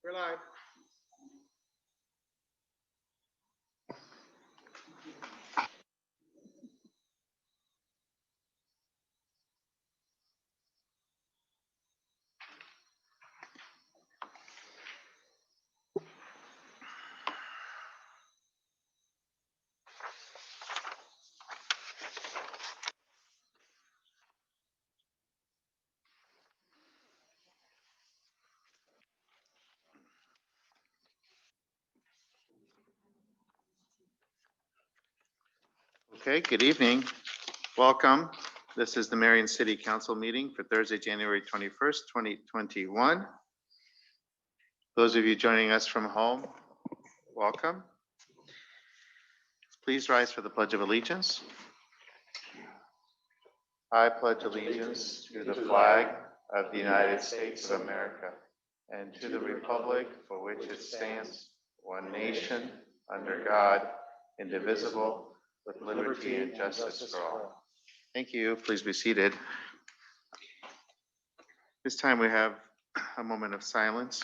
We're live. Okay, good evening. Welcome. This is the Marion City Council meeting for Thursday, January 21st, 2021. Those of you joining us from home, welcome. Please rise for the Pledge of Allegiance. I pledge allegiance to the flag of the United States of America and to the republic for which it stands, one nation, under God, indivisible, with liberty and justice for all. Thank you. Please be seated. This time we have a moment of silence.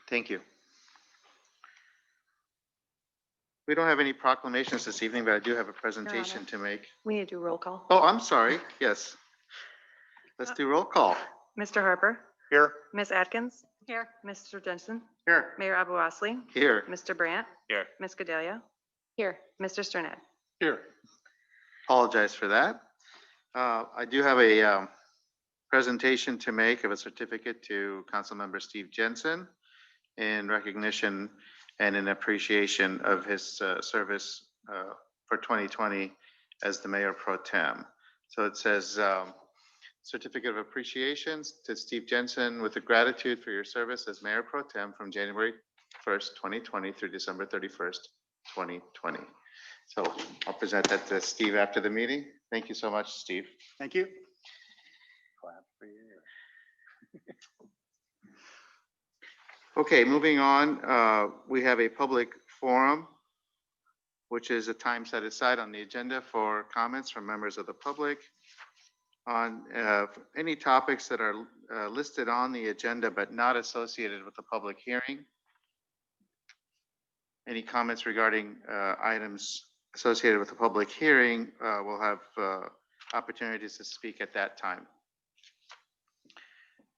Thank you. We don't have any proclamations this evening, but I do have a presentation to make. We need to do roll call. Oh, I'm sorry. Yes. Let's do roll call. Mr. Harper, Here. Ms. Atkins. Here. Mr. Jensen, Here. Mayor Abu-Osley, Here. Mr. Brandt. Here. Ms. Gedalia. Here. Mr. Sternad. Here. Apologize for that. I do have a presentation to make of a certificate to Councilmember Steve Jensen in recognition and in appreciation of his service for 2020 as the Mayor Pro Tem. So it says, Certificate of Appreciation to Steve Jensen with the gratitude for your service as Mayor Pro Tem from January 1st, 2020 through December 31st, 2020. So I'll present that to Steve after the meeting. Thank you so much, Steve. Thank you. Clap for you. Okay, moving on, we have a public forum, which is a time set aside on the agenda for comments from members of the public on any topics that are listed on the agenda but not associated with the public hearing. Any comments regarding items associated with the public hearing will have opportunities to speak at that time.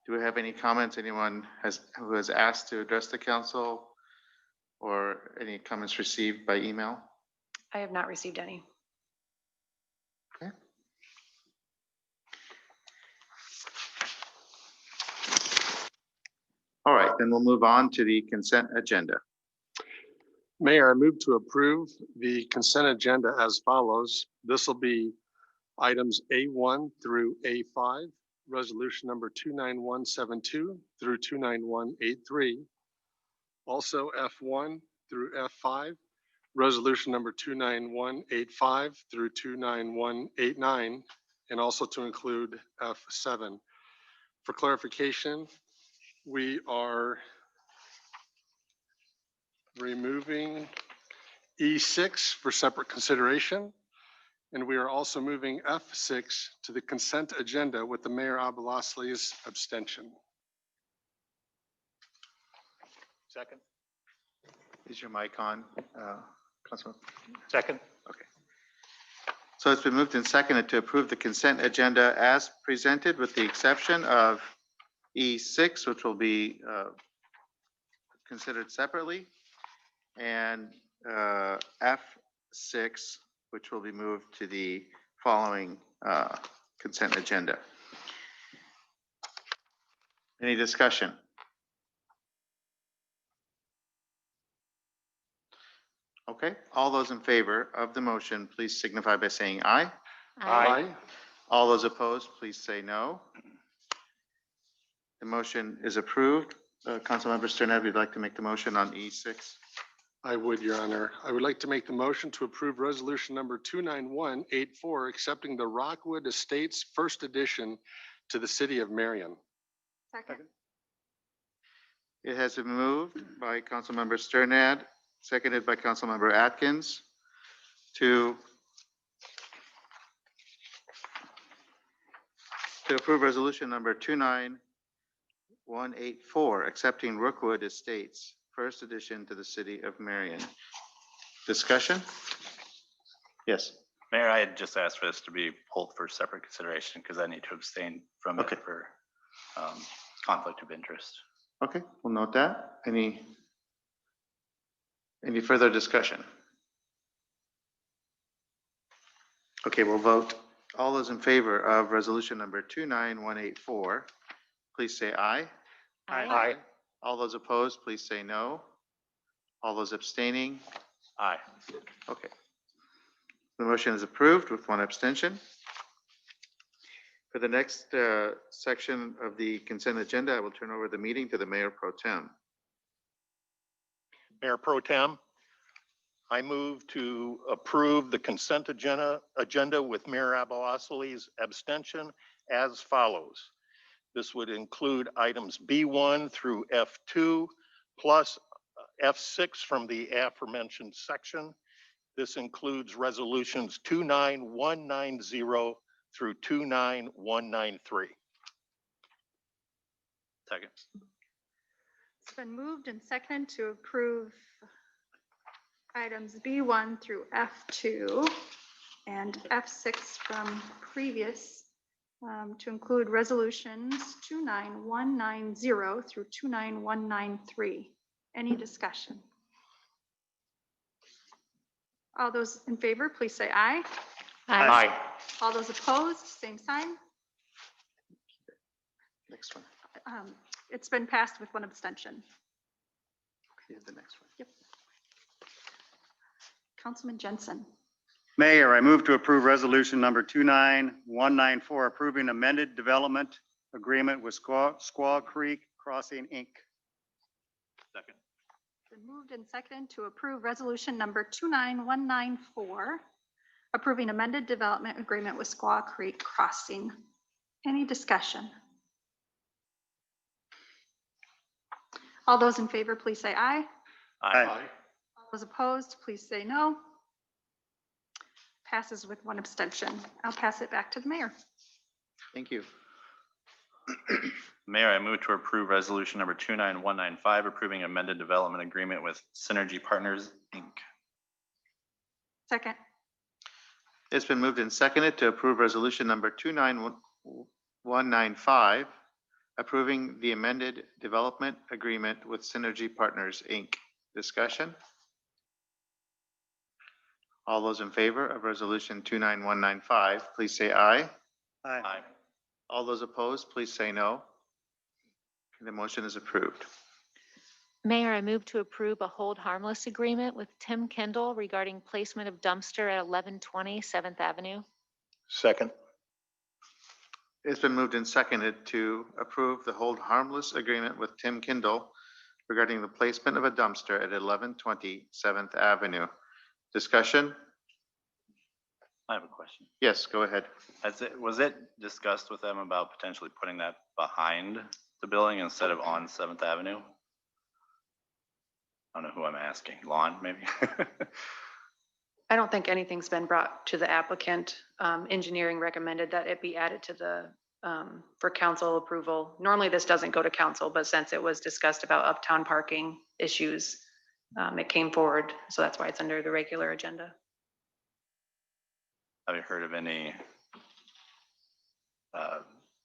Do we have any comments? Anyone who has asked to address the council, or any comments received by email? I have not received any. Okay. All right, then we'll move on to the consent agenda. Mayor, I move to approve the consent agenda as follows. This will be items A1 through A5, resolution number 29172 through 29183. Also F1 through F5, resolution number 29185 through 29189, and also to include F7. For clarification, we are removing E6 for separate consideration, and we are also moving F6 to the consent agenda with the Mayor Abu-Osley's abstention. Second. Is your mic on, Councilman? Second. Okay. So it's been moved and seconded to approve the consent agenda as presented, with the exception of E6, which will be considered separately, and F6, which will be moved to the following consent agenda. Any discussion? Okay, all those in favor of the motion, please signify by saying aye. Aye. All those opposed, please say no. The motion is approved. Councilmember Sternad, would you like to make the motion on E6? I would, Your Honor. I would like to make the motion to approve resolution number 29184, accepting the Rockwood Estates First Edition to the city of Marion. Second. It has been moved by Councilmember Sternad, seconded by Councilmember Atkins to approve resolution number 29184, accepting Rookwood Estates First Edition to the city of Marion. Discussion? Yes. Mayor, I had just asked for this to be pulled for separate consideration because I need to abstain from Okay. it for conflict of interest. Okay, we'll note that. Any further discussion? Okay, we'll vote. All those in favor of resolution number 29184, please say aye. Aye. All those opposed, please say no. All those abstaining, Aye. okay. The motion is approved with one abstention. For the next section of the consent agenda, I will turn over the meeting to the Mayor Pro Tem. Mayor Pro Tem, I move to approve the consent agenda with Mayor Abalosely's abstention as follows. This would include items B1 through F2 plus F6 from the aforementioned section. This includes resolutions 29190 through 29193. Second. It's been moved and seconded to approve items B1 through F2 and F6 from previous to include resolutions 29190 through 29193. Any discussion? All those in favor, please say aye. Aye. All those opposed, same sign. Next one. It's been passed with one abstention. Yeah, the next one. Councilman Jensen. Mayor, I move to approve resolution number 29194, approving amended development agreement with Squaw Creek Crossing, Inc. Second. Been moved and seconded to approve resolution number 29194, approving amended development agreement with Squaw Creek Crossing. Any discussion? All those in favor, please say aye. Aye. All those opposed, please say no. Passes with one abstention. I'll pass it back to the mayor. Thank you. Mayor, I move to approve resolution number 29195, approving amended development agreement with Synergy Partners, Inc. Second. It's been moved and seconded to approve resolution number 29195, approving the amended development agreement with Synergy Partners, Inc. Discussion? All those in favor of resolution 29195, please say aye. Aye. All those opposed, please say no. The motion is approved. Mayor, I move to approve a hold harmless agreement with Tim Kendall regarding placement of dumpster at 1120 7th Avenue. Second. It's been moved and seconded to approve the hold harmless agreement with Tim Kindle regarding the placement of a dumpster at 1120 7th Avenue. Discussion? I have a question. Yes, go ahead. Was it discussed with them about potentially putting that behind the building instead of on 7th Avenue? I don't know who I'm asking. Lon, maybe? I don't think anything's been brought to the applicant. Engineering recommended that it be added to the, for council approval. Normally this doesn't go to council, but since it was discussed about uptown parking issues, it came forward. So that's why it's under the regular agenda. Have you heard of any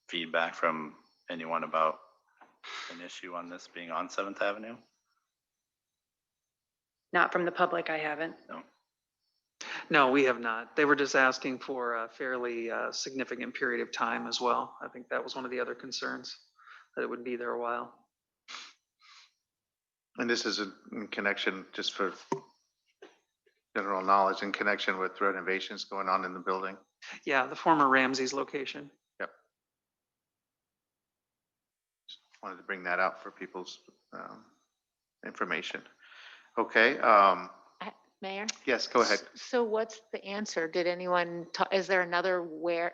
feedback from anyone about an issue on this being on 7th Avenue? Not from the public, I haven't. No. No, we have not. They were just asking for a fairly significant period of time as well. I think that was one of the other concerns, that it would be there a while. And this is in connection, just for general knowledge in connection with renovations going on in the building. Yeah, the former Ramsey's location. Wanted to bring that out for people's information. Okay, Mayor? yes, go ahead. So what's the answer? Did anyone, is there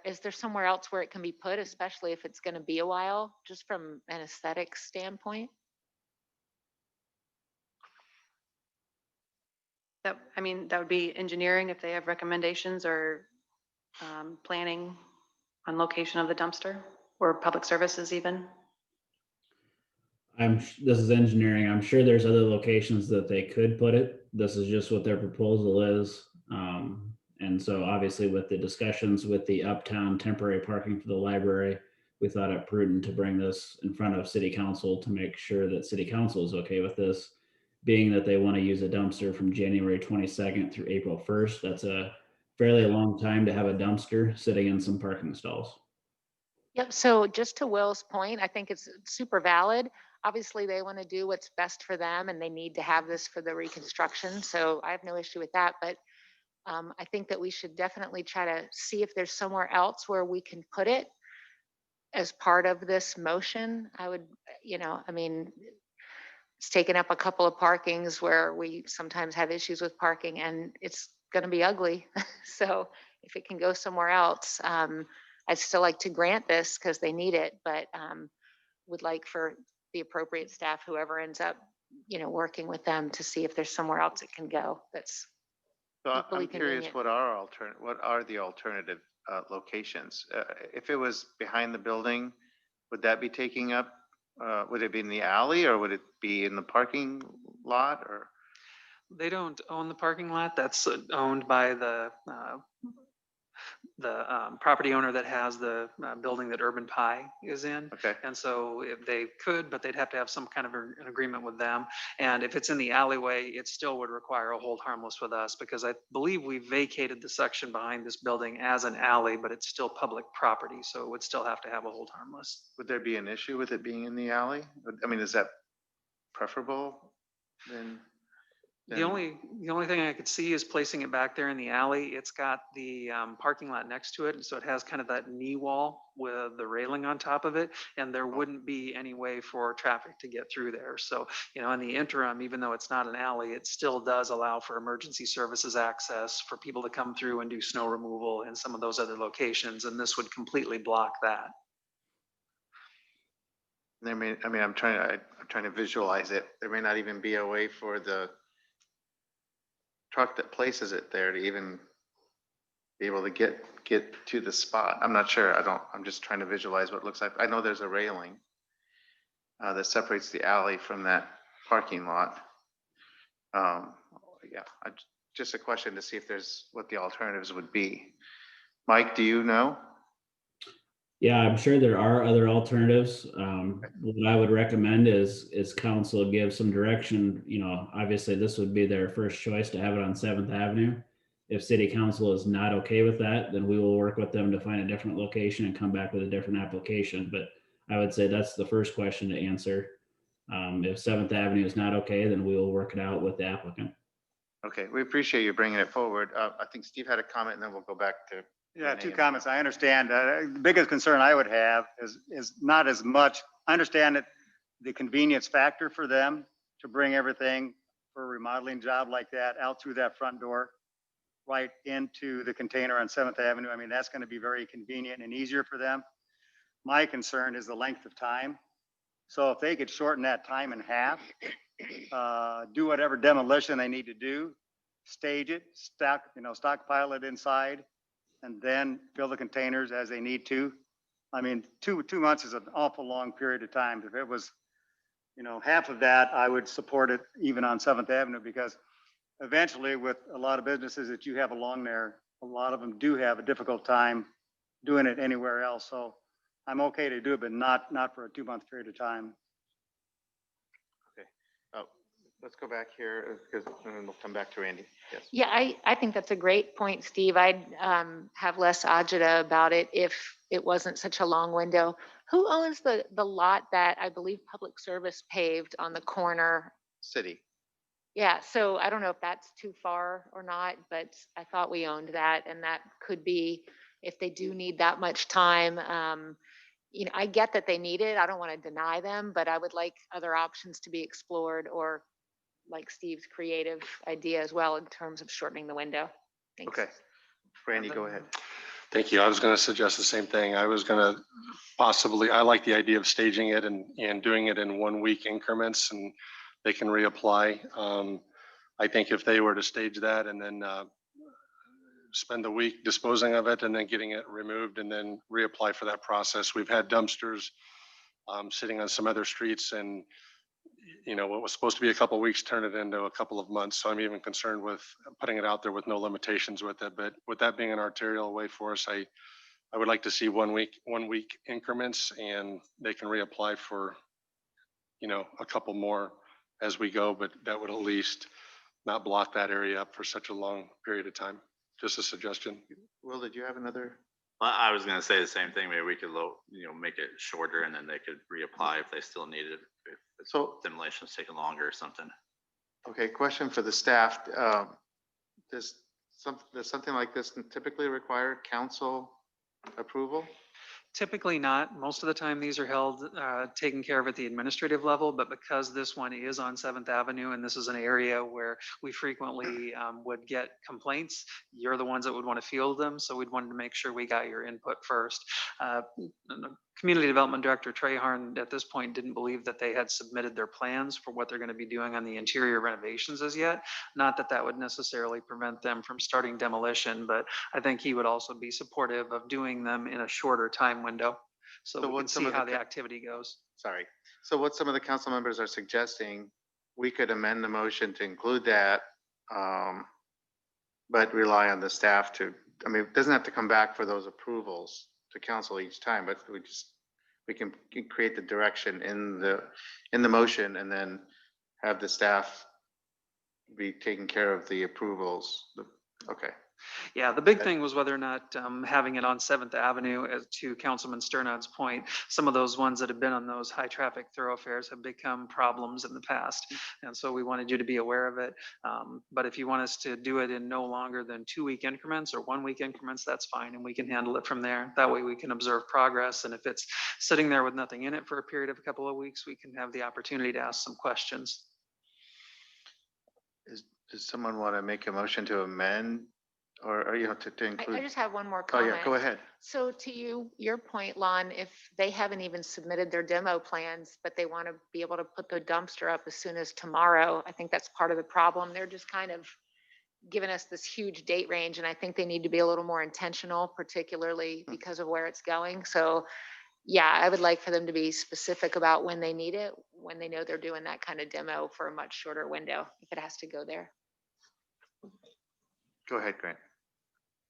is there somewhere else where it can be put, especially if it's going to be a while, just from an aesthetic standpoint? That, I mean, that would be engineering if they have recommendations, or planning on location of the dumpster, or public services even. This is engineering. I'm sure there's other locations that they could put it. This is just what their proposal is. And so obviously with the discussions with the uptown temporary parking for the library, we thought it prudent to bring this in front of city council to make sure that city council is okay with this, being that they want to use a dumpster from January 22nd through April 1st. That's a fairly long time to have a dumpster sitting in some parking stalls. Yep. So just to Will's point, I think it's super valid. Obviously, they want to do what's best for them, and they need to have this for the reconstruction. So I have no issue with that. But I think that we should definitely try to see if there's somewhere else where we can put it as part of this motion. I would, I mean, it's taken up a couple of parkings where we sometimes have issues with parking, and it's going to be ugly. So if it can go somewhere else, I'd still like to grant this because they need it, but would like for the appropriate staff, whoever ends up, working with them, to see if there's somewhere else it can go. That's So equally I'm curious, convenient. what are the alternative locations? If it was behind the building, would that be taking up, would it be in the alley, or would it be in the parking lot, or? They don't own the parking lot. That's owned by the property owner that has the building that Urban Pie is in. Okay, And so if they could, but they'd have to have some kind of an agreement with them. And if it's in the alleyway, it still would require a hold harmless with us, because I believe we vacated the section behind this building as an alley, but it's still public property. So it would still have to have a hold harmless. would there be an issue with it being in the alley? I mean, is that preferable than? The only thing I could see is placing it back there in the alley. It's got the parking lot next to it, so it has kind of that knee wall with the railing on top of it, and there wouldn't be any way for traffic to get through there. So, in the interim, even though it's not an alley, it still does allow for emergency services access for people to come through and do snow removal in some of those other locations, and this would completely block that. I'm trying to visualize it. There may not even be a way for the truck that places it there to even be able to get to the spot. I'm not sure. I'm just trying to visualize what it looks like. I know there's a railing that separates the alley from that parking lot. Yeah, just a question to see if there's what the alternatives would be. Mike, do you know? Yeah, I'm sure there are other alternatives. What I would recommend is council give some direction. Obviously this would be their first choice to have it on 7th Avenue. If city council is not okay with that, then we will work with them to find a different location and come back with a different application. But I would say that's the first question to answer. If 7th Avenue is not okay, then we will work it out with the applicant. Okay, we appreciate you bringing it forward. I think Steve had a comment, and then we'll go back to. Yeah, two comments. I understand. The biggest concern I would have is not as much, I understand that the convenience factor for them to bring everything for a remodeling job like that out through that front door, right into the container on 7th Avenue. I mean, that's going to be very convenient and easier for them. My concern is the length of time. So if they could shorten that time in half, do whatever demolition they need to do, stage it, stockpile it inside, and then fill the containers as they need to. I mean, two months is an awful long period of time. If it was, half of that, I would support it even on 7th Avenue, because eventually with a lot of businesses that you have along there, a lot of them do have a difficult time doing it anywhere else. So I'm okay to do it, but not for a 2-month period of time. Let's go back here, and then we'll come back to Randy. Yes. Yeah, I think that's a great point, Steve. I'd have less agita about it if it wasn't such a long window. Who owns the lot that I believe Public Service paved on the corner? City. Yeah, so I don't know if that's too far or not, but I thought we owned that, and that could be, if they do need that much time. I get that they need it. I don't want to deny them, but I would like other options to be explored, or like Steve's creative idea as well in terms of shortening the window. Thanks. Okay. Randy, go ahead. Thank you. I was going to suggest the same thing. I was going to possibly, I like the idea of staging it and doing it in 1 week increments, and they can reapply. I think if they were to stage that and then spend a week disposing of it and then getting it removed and then reapply for that process. We've had dumpsters sitting on some other streets, and what was supposed to be a couple of weeks turned it into a couple of months. So I'm even concerned with putting it out there with no limitations with it. But with that being an arterial way for us, I would like to see 1 week increments, and they can reapply for a couple more as we go. But that would at least not block that area up for such a long period of time. Just a suggestion. Will, did you have another? I was gonna say the same thing. Maybe we could make it shorter, and then they could reapply if they still need it. If So, demolition's taking longer or something. okay, question for the staff. Does something like this typically require council approval? Typically not. Most of the time, these are held, taken care of at the administrative level, but because this one is on 7th Avenue and this is an area where we frequently would get complaints, you're the ones that would want to field them. So we'd wanted to make sure we got your input first. Community Development Director Trey Harn at this point didn't believe that they had submitted their plans for what they're going to be doing on the interior renovations as yet. Not that that would necessarily prevent them from starting demolition, but I think he would also be supportive of doing them in a shorter time window. So we can what some see of the how the activity goes. Sorry. So what some of the council members are suggesting, we could amend the motion to include that, but rely on the staff to, it doesn't have to come back for those approvals to council each time, but we can create the direction in the motion and then have the staff be taking care of the approvals. Okay. Yeah, the big thing was whether or not having it on 7th Avenue, as to Councilman Sternad's point, some of those ones that have been on those high traffic thoroughfares have become problems in the past. And so we wanted you to be aware of it. But if you want us to do it in no longer than 2 week increments or 1 week increments, that's fine. And we can handle it from there. That way we can observe progress. And if it's sitting there with nothing in it for a period of a couple of weeks, we can have the opportunity to ask some questions. Does someone want to make a motion to amend? Or to include? I just have one more Oh, comment. yeah, go ahead. So to your point, Lon, if they haven't even submitted their demo plans, but they want to be able to put the dumpster up as soon as tomorrow, I think that's part of the problem. They're just kind of giving us this huge date range, and I think they need to be a little more intentional, particularly because of where it's going. So yeah, I would like for them to be specific about when they need it, when they know they're doing that kind of demo for a much shorter window, if it has to go there. Go ahead, Grant.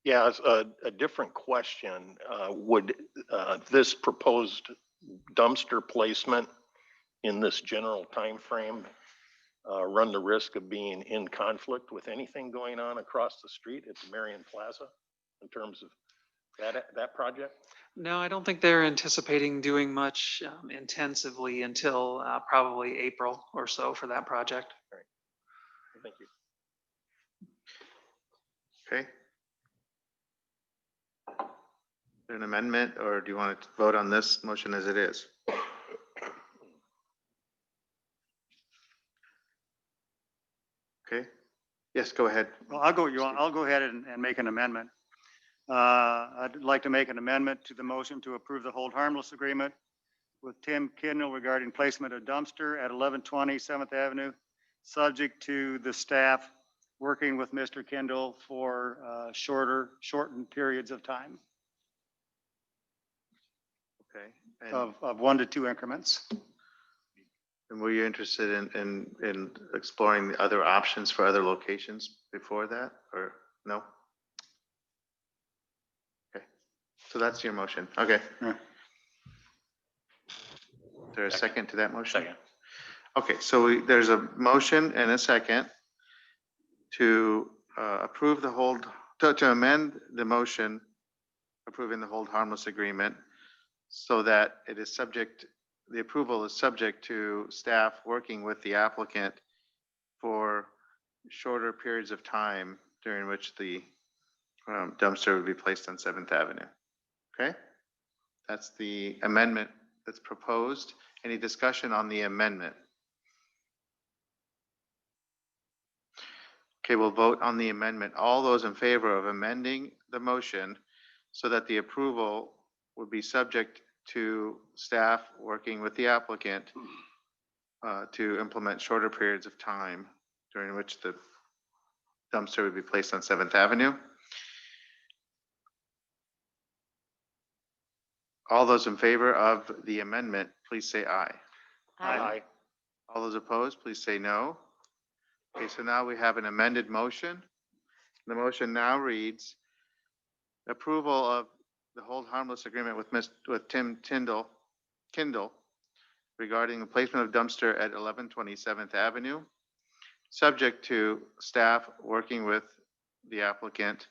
Yeah, it's a different question. Would this proposed dumpster placement in this general timeframe run the risk of being in conflict with anything going on across the street at the Marion Plaza in terms of that project? No, I don't think they're anticipating doing much intensively until probably April or so for that project. All right. Thank you. Okay. Is there an amendment, or do you want to vote on this motion as it is? Okay. Yes, go ahead. Well, I'll go ahead and make an amendment. I'd like to make an amendment to the motion to approve the hold harmless agreement with Tim Kindle regarding placement of dumpster at 1120 7th Avenue, subject to the staff working with Mr. Kindle for shortened periods of time Okay. of 1 to 2 increments. And were you interested in exploring the other options for other locations before that, or no? Okay. So that's your motion. Okay. Yeah. Is there a second to that motion? Second. Okay, so there's a motion and a second to approve the hold, to amend the motion approving the hold harmless agreement so that it is subject, the approval is subject to staff working with the applicant for shorter periods of time during which the dumpster would be placed on 7th Avenue. Okay? That's the amendment that's proposed. Any discussion on the amendment? Okay, we'll vote on the amendment. All those in favor of amending the motion so that the approval would be subject to staff working with the applicant to implement shorter periods of time during which the dumpster would be placed on 7th Avenue. All those in favor of the amendment, please say aye. Aye. All those opposed, please say no. Okay, so now we have an amended motion. The motion now reads approval of the hold harmless agreement with Tim Kindle regarding the placement of dumpster at 1120 7th Avenue, subject to staff working with the applicant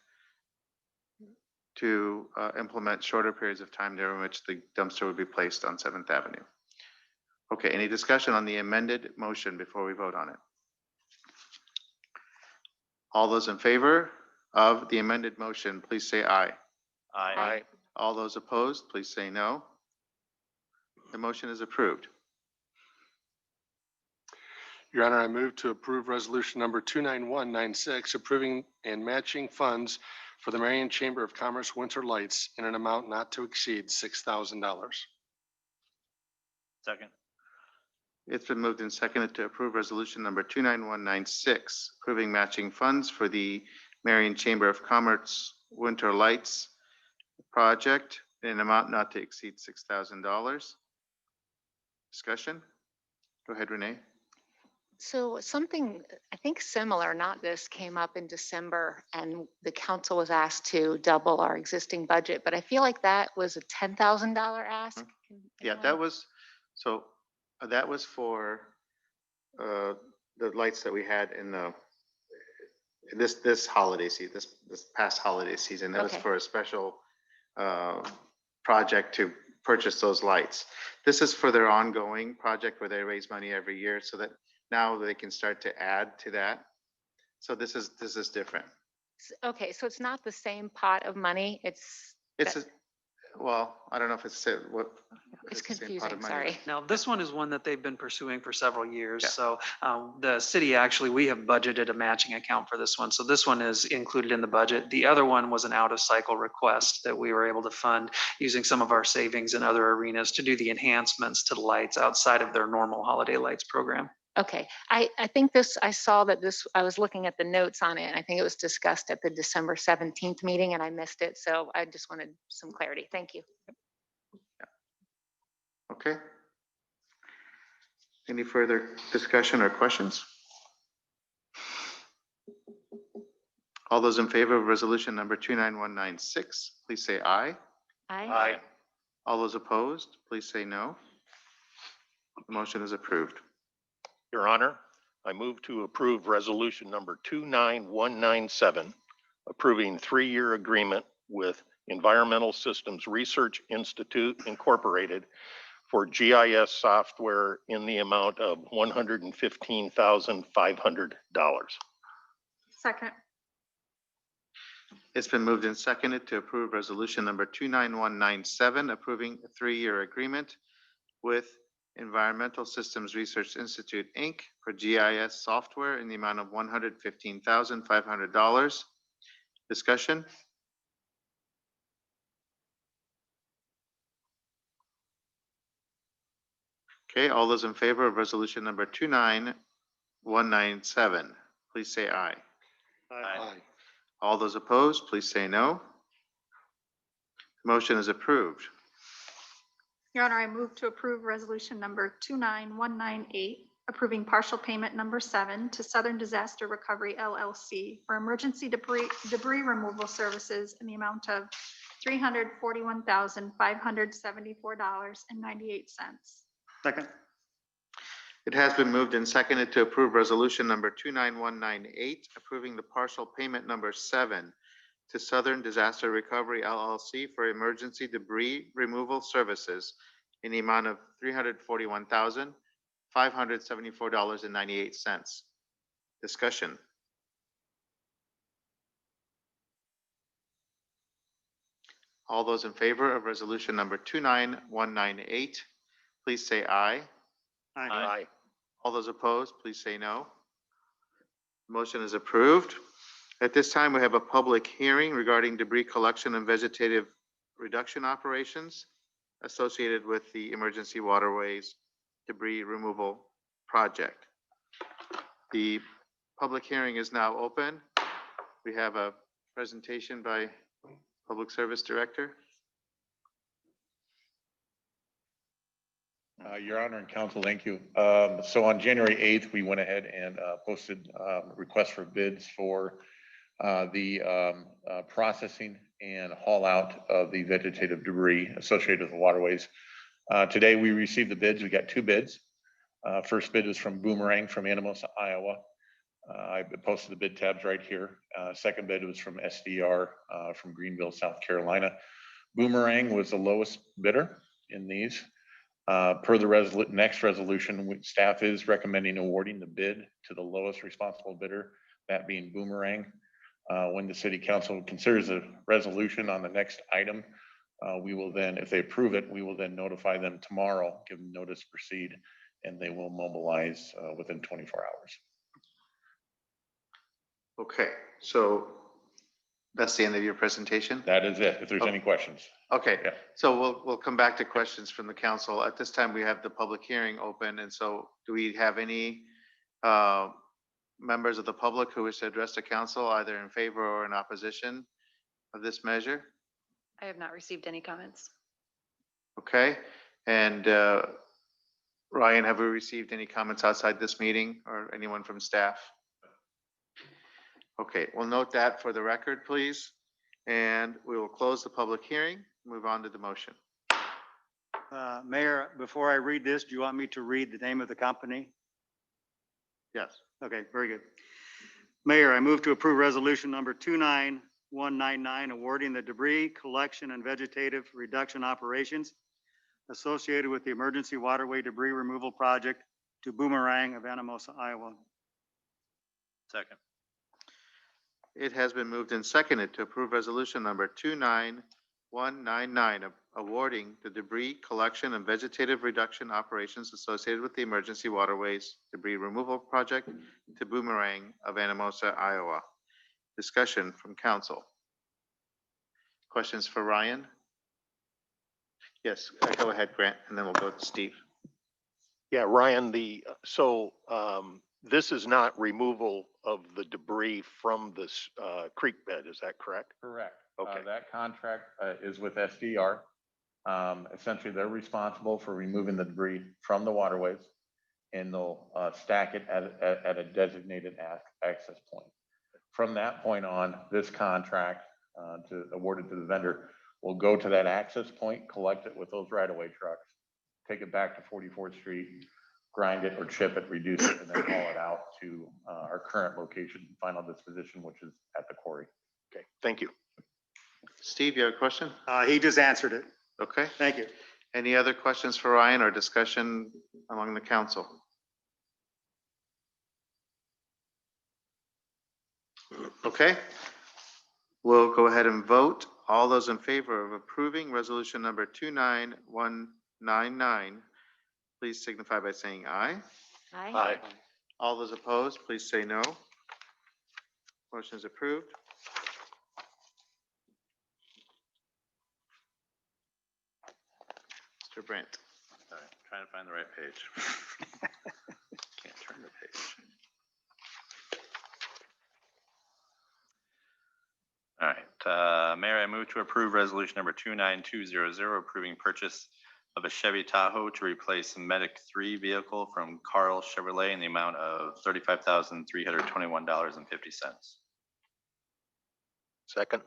to implement shorter periods of time during which the dumpster would be placed on 7th Avenue. Okay, any discussion on the amended motion before we vote on it? All those in favor of the amended motion, please say aye. Aye. All those opposed, please say no. The motion is approved. Your Honor, I move to approve resolution number 29196, approving and matching funds for the Marion Chamber of Commerce winter lights in an amount not to exceed $6,000. Second. It's been moved and seconded to approve resolution number 29196, approving matching funds for the Marion Chamber of Commerce winter lights project in an amount not to exceed $6,000. Discussion? Go ahead, Renee. So something, I think similar, not this, came up in December and the council was asked to double our existing budget, but I feel like that was a $10,000 ask. Yeah, that was, so that was for the lights that we had in the this holiday season, this past holiday season. That was Okay. for a special project to purchase those lights. This is for their ongoing project where they raise money every year so that now they can start to add to that. So this is different. Okay, so it's not the same pot of money. It's Well, I don't know if it's what. it's the same pot of confusing, money. sorry. Now, this one is one that they've been pursuing for several years. Yeah. So the city, actually, we have budgeted a matching account for this one. So this one is included in the budget. The other one was an out of cycle request that we were able to fund using some of our savings in other arenas to do the enhancements to the lights outside of their normal holiday lights program. Okay, I think this, I saw that this, I was looking at the notes on it, and I think it was discussed at the December 17th meeting, and I missed it, so I just wanted some clarity. Thank you. Okay. Any further discussion or questions? All those in favor of resolution number 29196, please say aye. Aye. All those opposed, please say no. The motion is approved. Your Honor, I move to approve resolution number 29197, approving 3-year agreement with Environmental Systems Research Institute Incorporated for GIS software in the amount of $115,500. Second. It's been moved and seconded to approve resolution number 29197, approving a 3-year agreement with Environmental Systems Research Institute, Inc. for GIS software in the amount of $115,500. Discussion? Okay, all those in favor of resolution number 29197, please say aye. Aye. All those opposed, please say no. Motion is approved. Your Honor, I move to approve resolution number 29198, approving partial payment number 7 to Southern Disaster Recovery LLC for emergency debris removal services in the amount of $341,574.98. Second. It has been moved and seconded to approve resolution number 29198, approving the partial payment number 7 to Southern Disaster Recovery LLC for emergency debris removal services in the amount of $341,574.98. Discussion. All those in favor of resolution number 29198, please say aye. Aye. All those opposed, please say no. Motion is approved. At this time, we have a public hearing regarding debris collection and vegetative reduction operations associated with the emergency waterways debris removal project. The public hearing is now open. We have a presentation by Public Service Director. Your Honor and Council, thank you. So on January 8th, we went ahead and posted requests for bids for the processing and haul out of the vegetative debris associated with the waterways. Today, we received the bids. We got 2 bids. First bid is from Boomerang from Anamosa, Iowa. I posted the bid tabs right here. Second bid was from SDR from Greenville, South Carolina. Boomerang was the lowest bidder in these. Per the next resolution, staff is recommending awarding the bid to the lowest responsible bidder, that being Boomerang. When the city council considers a resolution on the next item, we will then, if they approve it, we will then notify them tomorrow, give them notice to proceed, and they will mobilize within 24 hours. Okay, so that's the end of your presentation? That is it, if there's any questions. Okay, Yeah. so we'll come back to questions from the council. At this time, we have the public hearing open, and so do we have any members of the public who wish to address the council either in favor or in opposition of this measure? I have not received any comments. Okay, and Ryan, have we received any comments outside this meeting or anyone from staff? Okay, we'll note that for the record, please. And we will close the public hearing, move on to the motion. Mayor, before I read this, do you want me to read the name of the company? Yes. Okay, very good. Mayor, I move to approve resolution number 29199, awarding the debris collection and vegetative reduction operations associated with the emergency waterway debris removal project to Boomerang of Anamosa, Iowa. Second. It has been moved and seconded to approve resolution number 29199, awarding the debris collection and vegetative reduction operations associated with the emergency waterways debris removal project to Boomerang of Anamosa, Iowa. Discussion from council. Questions for Ryan? Yes, go ahead, Grant, and then we'll go to Steve. Yeah, Ryan, this is not removal of the debris from this creek bed, is that correct? Correct. Okay. That contract is with SDR. Essentially, they're responsible for removing the debris from the waterways, and they'll stack it at a designated access point. From that point on, this contract awarded to the vendor will go to that access point, collect it with those right-of-way trucks, take it back to 44th Street, grind it or chip it, reduce it, and then haul it out to our current location, final disposition, which is at the quarry. Okay, thank you. Steve, you have a question? He just answered it. Okay. Thank you. Any other questions for Ryan or discussion among the council? Okay. We'll go ahead and vote. All those in favor of approving resolution number 29199, please signify by saying aye. Aye. All those opposed, please say no. Motion is approved. Mr. Brandt. All right, trying to find the right page. Can't turn the page. All right, Mayor, I move to approve resolution number 29200, approving purchase of a Chevy Tahoe to replace a Medic 3 vehicle from Carl Chevrolet in the amount of $35,321.50. Second.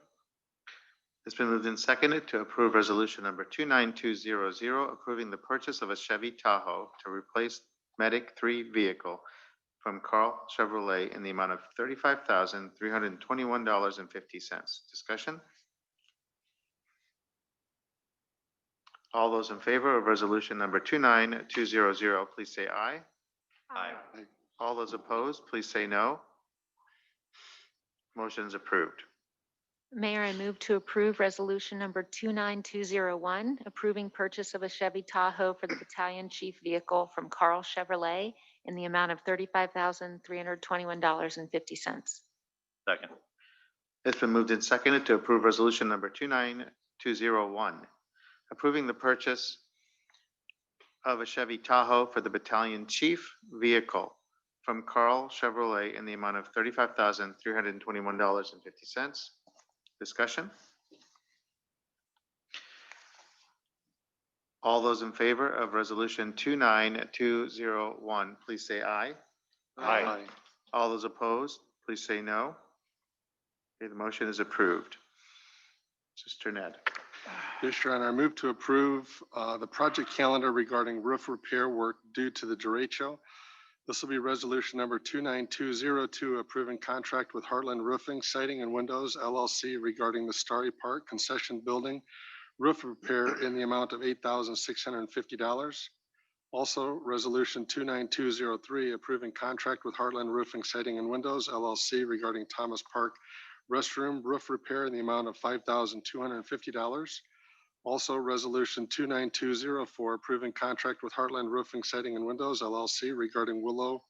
It's been moved and seconded to approve resolution number 29200, approving the purchase of a Chevy Tahoe to replace Medic 3 vehicle from Carl Chevrolet in the amount of $35,321.50. Discussion? All those in favor of resolution number 29200, please say aye. Aye. All those opposed, please say no. Motion is approved. Mayor, I move to approve resolution number 29201, approving purchase of a Chevy Tahoe for the battalion chief vehicle from Carl Chevrolet in the amount of $35,321.50. Second. It's been moved and seconded to approve resolution number 29201, approving the purchase of a Chevy Tahoe for the battalion chief vehicle from Carl Chevrolet in the amount of $35,321.50. Discussion? All those in favor of resolution 29201, please say aye. Aye. All those opposed, please say no. Okay, the motion is approved. Mr. Ned. Yes, Your Honor, I move to approve the project calendar regarding roof repair work due to the derecho. This will be resolution number 29202, approving contract with Heartland Roofing, Siding and Windows LLC regarding the Starry Park concession building roof repair in the amount of $8,650. Also, resolution 29203, approving contract with Heartland Roofing, Siding and Windows LLC regarding Thomas Park restroom roof repair in the amount of $5,250. Also, resolution 29204, approving contract with Heartland Roofing, Siding and Windows LLC regarding Willow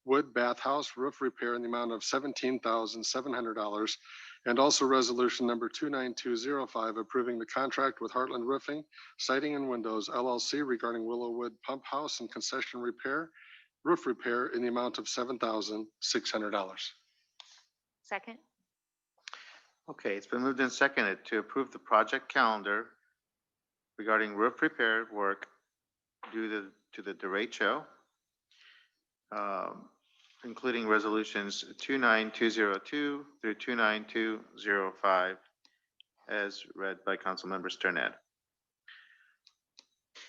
Wood Bathhouse roof repair in the amount of $17,700. And also resolution number 29205, approving the contract with Heartland Roofing, Siding and Windows LLC regarding Willow Wood Pump House and concession repair, roof repair in the amount of $7,600. Second. Okay, it's been moved and seconded to approve the project calendar regarding roof repair work due to the derecho, including resolutions 29202 through 29205, as read by Councilmember Sternad.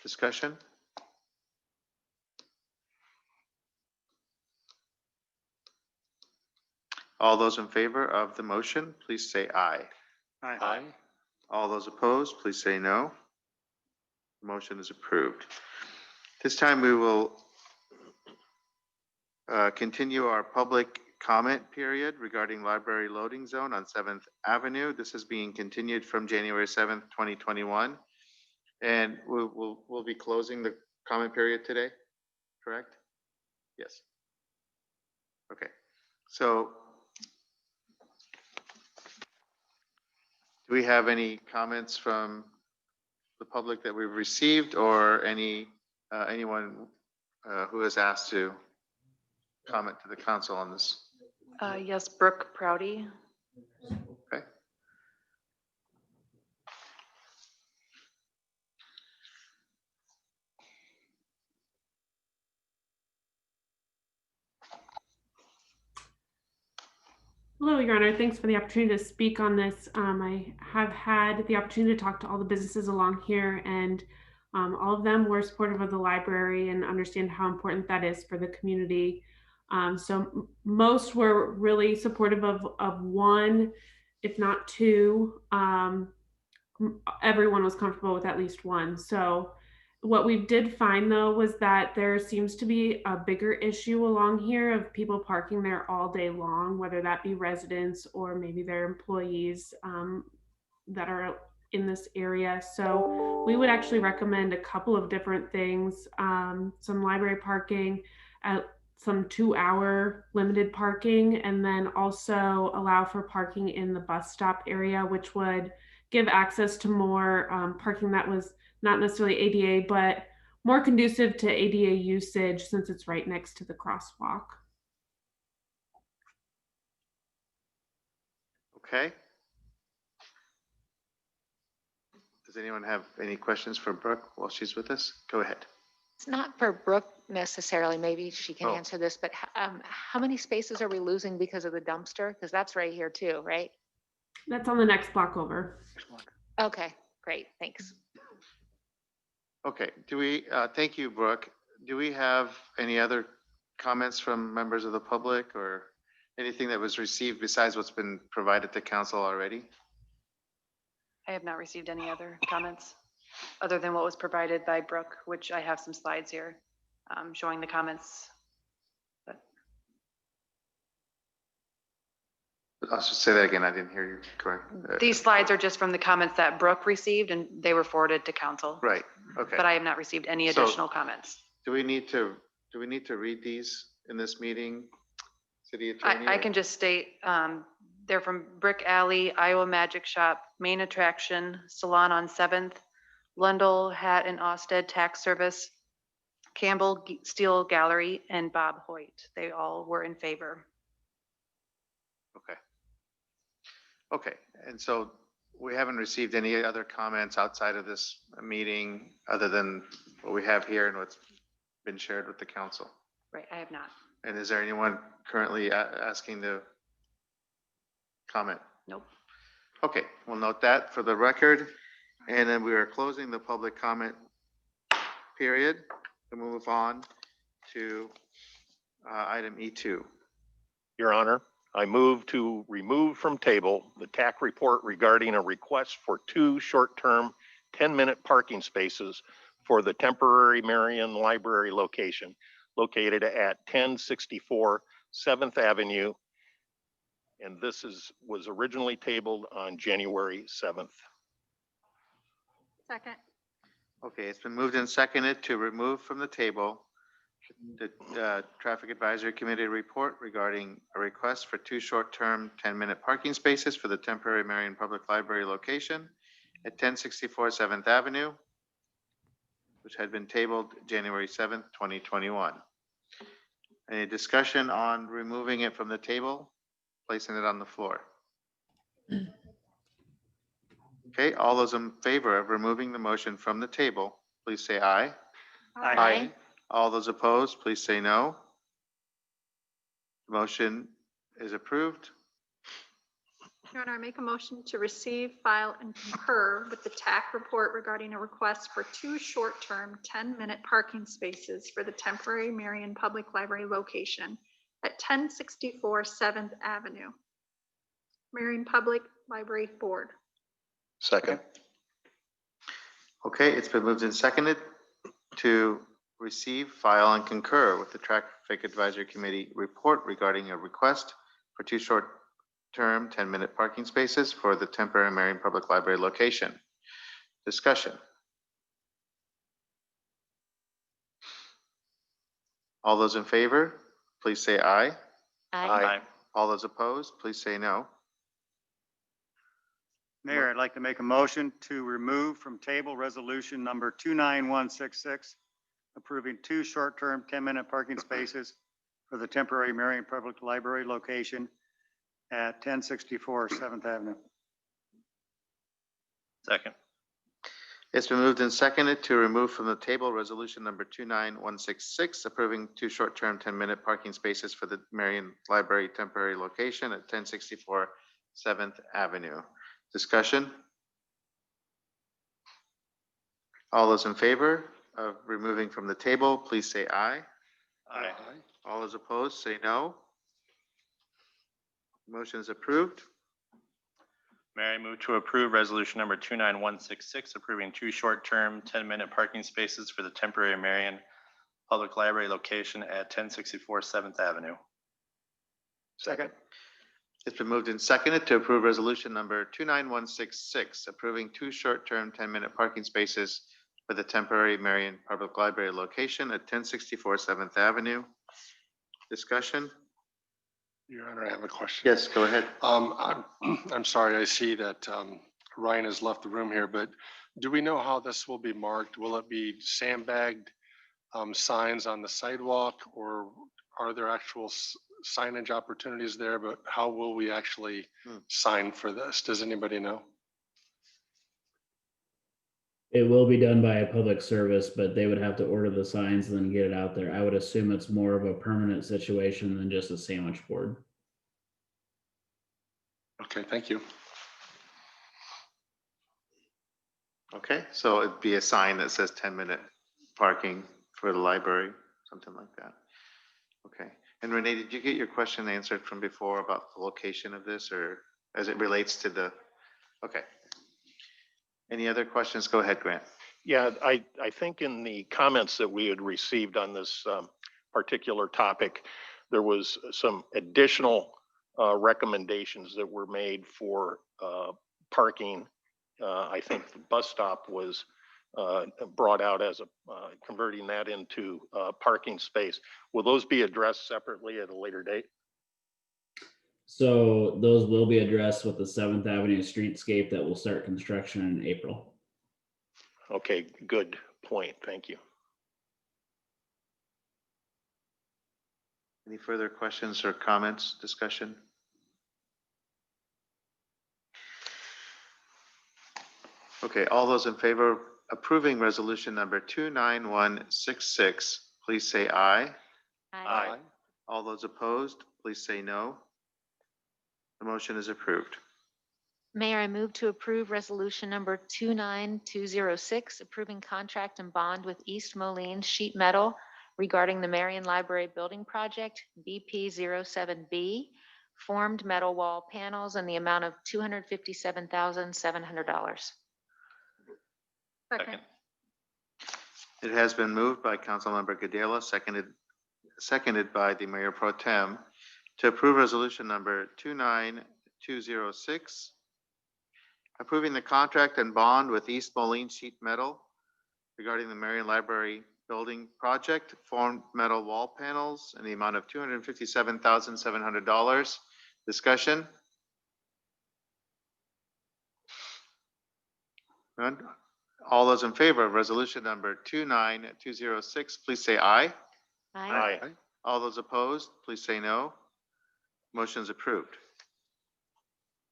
Discussion? All those in favor of the motion, please say aye. Aye. All those opposed, please say no. The motion is approved. This time we will continue our public comment period regarding library loading zone on 7th Avenue. This is being continued from January 7th, 2021. And we'll be closing the comment period today, correct? Yes. Okay, so do we have any comments from the public that we've received, or anyone who has asked to comment to the council on this? Yes, Brooke Prouty. Okay. Hello, Your Honor. Thanks for the opportunity to speak on this. I have had the opportunity to talk to all the businesses along here, and all of them were supportive of the library and understand how important that is for the community. So most were really supportive of one, if not two. Everyone was comfortable with at least one. So what we did find, though, was that there seems to be a bigger issue along here of people parking there all day long, whether that be residents or maybe their employees that are in this area. So we would actually recommend a couple of different things, some library parking, some 2-hour limited parking, and then also allow for parking in the bus stop area, which would give access to more parking that was not necessarily ADA, but more conducive to ADA usage since it's right next to the crosswalk. Okay. Does anyone have any questions for Brooke while she's with us? Go ahead. It's not for Brooke necessarily, maybe she can Oh. answer this, but how many spaces are we losing because of the dumpster? Because that's right here too, right? That's on the next block over. Okay, great, thanks. Okay, thank you, Brooke. Do we have any other comments from members of the public or anything that was received besides what's been provided to council already? I have not received any other comments other than what was provided by Brooke, which I have some slides here showing the comments. But I'll just say that again. I didn't hear you correct. These slides are just from the comments that Brooke received and they were forwarded to council. Right, okay. But I have not received any So- additional comments. Do we need to read these in this meeting? City Attorney? I or- can just state, they're from Brick Alley, Iowa Magic Shop, Main Attraction, Salon on 7th, Lundell Hat and Austed Tax Service, Campbell Steel Gallery, and Bob Hoyt. They all were in favor. Okay. Okay, and so we haven't received any other comments outside of this meeting, other than what we have here and what's been shared with the council. Right, I have not. And is there anyone currently asking to comment? Nope. Okay, we'll note that for the record. And then we are closing the public comment period to move on to item E2. Your Honor, I move to remove from table the TAC report regarding a request for 2 short-term 10-minute parking spaces for the temporary Marion Library location located at 1064 7th Avenue. And this was originally tabled on January 7th. Second. Okay, it's been moved and seconded to remove from the table the Traffic Advisory Committee report regarding a request for 2 short-term 10-minute parking spaces for the temporary Marion Public Library location at 1064 7th Avenue, which had been tabled January 7th, 2021. Any discussion on removing it from the table, placing it on the floor? Okay, all those in favor of removing the motion from the table, please say aye. Aye. All those opposed, please say no. Motion is approved. Your Honor, I make a motion to receive, file, and concur with the TAC report regarding a request for 2 short-term 10-minute parking spaces for the temporary Marion Public Library location at 1064 7th Avenue. Marion Public Library Board. Second. Okay, it's been moved and seconded to receive, file, and concur with the Traffic Advisory Committee report regarding a request for 2 short-term 10-minute parking spaces for the temporary Marion Public Library location. Discussion. All those in favor, please say aye. Aye. All those opposed, please say no. Mayor, I'd like to make a motion to remove from table resolution number 29166, approving 2 short-term 10-minute parking spaces for the temporary Marion Public Library location at 1064 7th Avenue. Second. It's been moved and seconded to remove from the table resolution number 29166, approving 2 short-term 10-minute parking spaces for the Marion Library temporary location at 1064 7th Avenue. Discussion? All those in favor of removing from the table, please say aye. Aye. All those opposed, say no. Motion is approved. Mayor, I move to approve resolution number 29166, approving 2 short-term 10-minute parking spaces for the temporary Marion Public Library location at 1064 7th Avenue. Second. It's been moved and seconded to approve resolution number 29166, approving 2 short-term 10-minute parking spaces for the temporary Marion Public Library location at 1064 7th Avenue. Discussion? Your Honor, I have a question. Yes, go ahead. I'm sorry, I see that Ryan has left the room here, but do we know how this will be marked? Will it be sandbagged signs on the sidewalk, or are there actual signage opportunities there? But how will we actually sign for this? Does anybody know? It will be done by a public service, but they would have to order the signs and then get it out there. I would assume it's more of a permanent situation than just a sandwich board. Okay, thank you. Okay, so it'd be a sign that says 10-minute parking for the library, something like that. Okay, and Renee, did you get your question answered from before about the location of this, or as it relates to the, okay. Any other questions? Go ahead, Grant. Yeah, I think in the comments that we had received on this particular topic, there was some additional recommendations that were made for parking. I think the bus stop was brought out as a converting that into parking space. Will those be addressed separately at a later date? So those will be addressed with the 7th Avenue streetscape that will start construction in April. Okay, good point. Thank you. Any further questions or comments, discussion? Okay, all those in favor of approving resolution number 29166, please say aye. Aye. All those opposed, please say no. The motion is approved. Mayor, I move to approve resolution number 29206, approving contract and bond with East Moline Sheet Metal regarding the Marion Library Building Project, BP07B, formed metal wall panels in the amount of $257,700. Second. It has been moved by Councilmember Gadela, seconded by the Mayor Pro Tem to approve resolution number 29206, approving the contract and bond with East Moline Sheet Metal regarding the Marion Library Building Project, formed metal wall panels in the amount of $257,700. Discussion? None? All those in favor of resolution number 29206, please say aye. Aye. All those opposed, please say no. Motion is approved.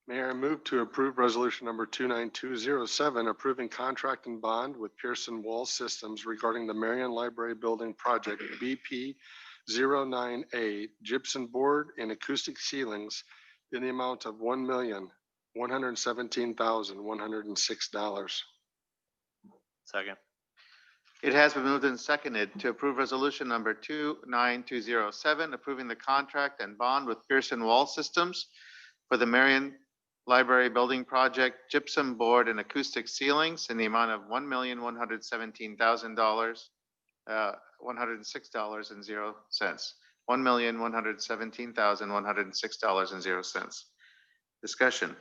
Mayor, I move to approve resolution number 29207, approving contract and bond with Pearson Wall Systems regarding the Marion Library Building Project, BP09A, gypsum board and acoustic ceilings in the amount of $1,117,106. Second. It has been moved and seconded to approve resolution number 29207, approving the contract and bond with Pearson Wall Systems for the Marion Library Building Project, gypsum board and acoustic ceilings in the amount of $1,117,106.00. $1,117,106.00. Discussion.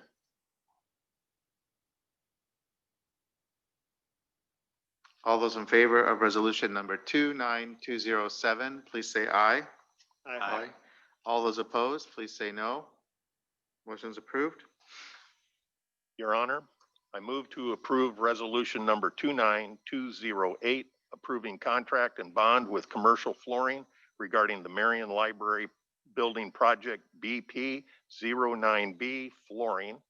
All those in favor of resolution number 29207, please say aye. Aye. All those opposed, please say no. Motion is approved. Your Honor, I move to approve resolution number 29208, approving contract and bond with Commercial Flooring regarding the Marion Library Building Project, BP09B flooring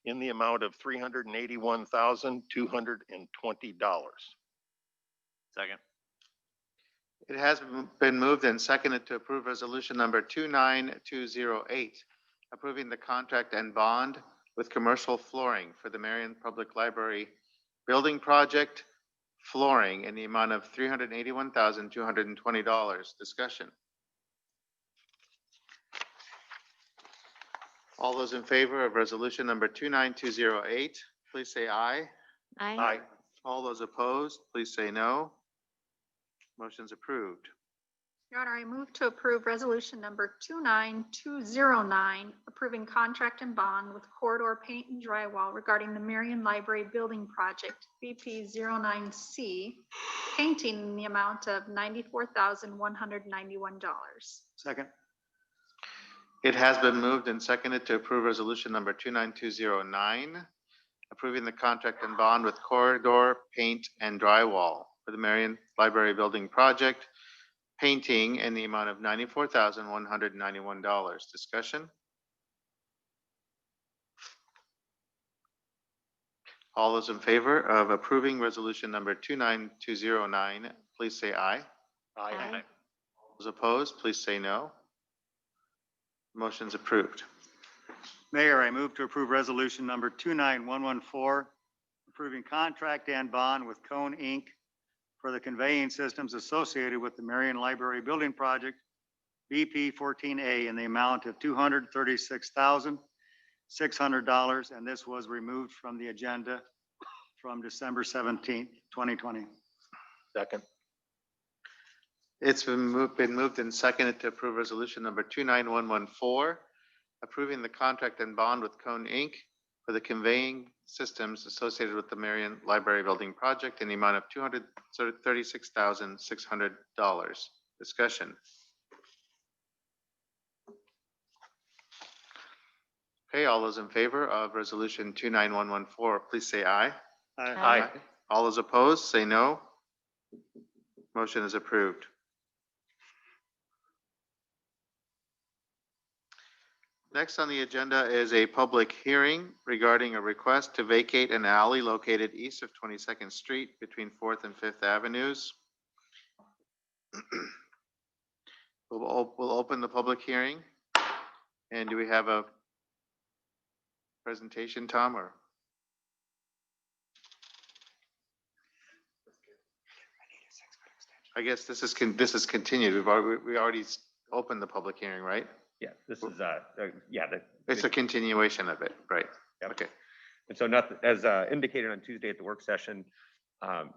in the amount of $381,220. Second. It has been moved and seconded to approve resolution number 29208, approving the contract and bond with Commercial Flooring for the Marion Public Library Building Project, flooring in the amount of $381,220. Discussion. All those in favor of resolution number 29208, please say aye. Aye. All those opposed, please say no. Motion's approved. Your Honor, I move to approve resolution number 29209, approving contract and bond with Corridor Paint and Drywall regarding the Marion Library Building Project, BP09C, painting in the amount of $94,191. Second. It has been moved and seconded to approve resolution number 29209, approving the contract and bond with Corridor Paint and Drywall for the Marion Library Building Project, painting in the amount of $94,191. Discussion. All those in favor of approving resolution number 29209, please say aye. Aye. Those opposed, please say no. Motion's approved. Mayor, I move to approve resolution number 29114, approving contract and bond with Cone Inc. for the conveying systems associated with the Marion Library Building Project, BP 14A, in the amount of $236,600, and this was removed from the agenda from December 17th, 2020. Second. It's been moved and seconded to approve resolution number 29114, approving the contract and bond with Cone Inc. for the conveying systems associated with the Marion Library Building project in the amount of $236,600. Discussion. Okay, all those in favor of resolution 29114, please say aye. Aye. All those opposed, say no. Motion is approved. Next on the agenda is a public hearing regarding a request to vacate an alley located east of 22nd Street between 4th and 5th Avenues. We'll open the public hearing. And do we have a presentation, Tom, or? I guess this is continued. We already opened the public hearing, right? Yeah, this is, yeah. It's a continuation of it, right? Yep. Okay. And so nothing, as indicated on Tuesday at the work session,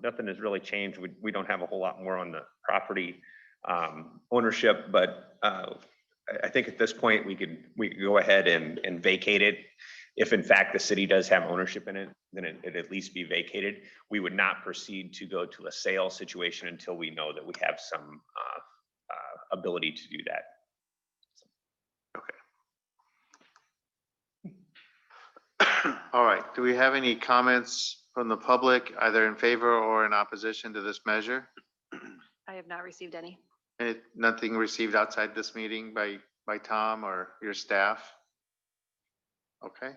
nothing has really changed. We don't have a whole lot more on the property ownership, but I think at this point we could go ahead and vacate it. If in fact the city does have ownership in it, then it at least be vacated. We would not proceed to go to a sale situation until we know that we have some ability to do that. Okay. All right. Do we have any comments from the public, either in favor or in opposition to this measure? I have not received any. Nothing received outside this meeting by Tom or your staff? Okay.